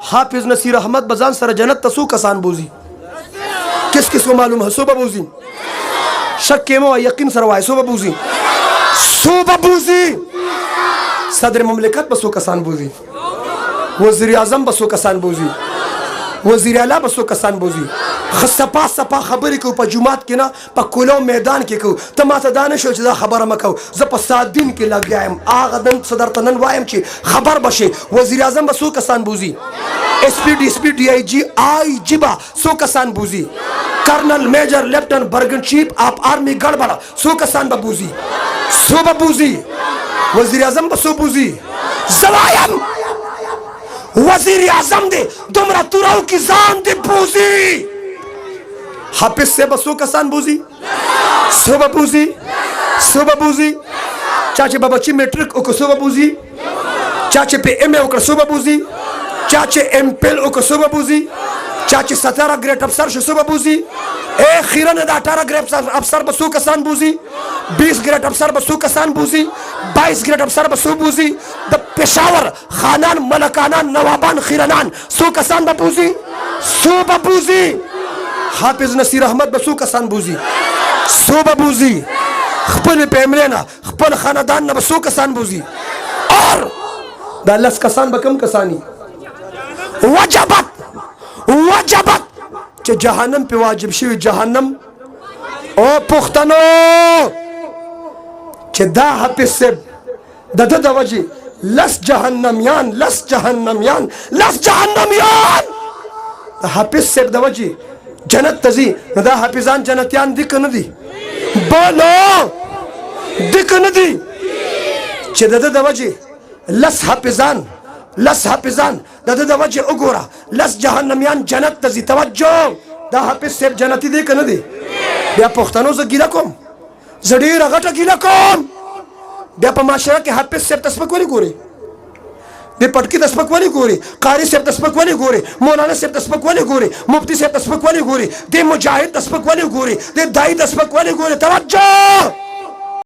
हाफिज नसीर अहमद बजान सर जन्नत तसू कसान बूजी किस किस को मालूम है? सुबह बूजी शक के मो यकीन सरवाए सुबह बूजी सदर ममलिकत बसो कसान बूजी, वज़ीर आज़म बसो कसान बूजी, वज़ीर आला बसो कसान बूजी। सपा सपा खबरी को जुमात के ना पकुलो मैदान के को तमाशा दानिश हो खबर मको जब 7 दिन के लग गया आगदन सदर तनन वायम ची खबर बशे। वज़ीर आज़म बसो कसान बूजी, एसपी DIG IG बा सो कसान बूजी, कर्नल मेजर लेफ्टिनेंट बर्गन चीफ आप आर्मी गड़बड़ा सो कसान बबूजी सो बबूजी। वज़ीर आज़म बसो बूजी जवायम वज़ीर आज़म दे दुमरा तुराऊ की जान दे बूजी। हाफिज से बसो कसान बूजी सो बबूजी सो बबूजी। चाचे बाबाची मैट्रिक ओको सो बबूजी, चाचे पे MA ओको सो बबूजी, चाचे MPhil ओको सो बबूजी, चाचे 17 ग्रेड अफसर शो बबूजी। ए खीरन 18 ग्रेड अफसर बसो कसान बूजी, 20 ग्रेड अफसर बसो कसान बूजी, 22 ग्रेड अफसर बसो बूजी। द पेशावर खानान मलकाना नवाबान खीरनान सो कसान बबूजी सो बबूजी। हाफिज नसीर अहमद बसो कसान बूजी सो बबूजी। खपल पेमरेना खपल खानदान न बसो कसान बूजी और दलस कसान बकम कसानी वजबत चे जहन्नम पे वाजिब शिव जहन्नम ओ पुख्तनो चे दा हाफिज से दद दवजी लस जहन्नम यान हाफिज से दवजी जन्नत तजी नदा हाफिजान जन्नतियान दिक नदी बोलो दिक नदी चे दद दवजी लस हाफिजान दद दवजी उगोरा लस जहन्नमियान जन्नत तजी तवज्जो दा हाफिज से जन्नती दिक नदी बिया पुख्तनो से गिला कोम जड़ी रगटा गिला कोम बिया पमाशरा के हाफिज से तस्बक वाली गोरी दे पटकी तस्बक वाली गोरी, कारी से तस्बक वाली गोरी, मौलाना से तस्बक वाली गोरी, मुफ्ती से तस्बक वाली गोरी, दे मुजाहिद तस्बक वाली गोरी, दे दाई तस्बक वाली गोरी। तवज्जो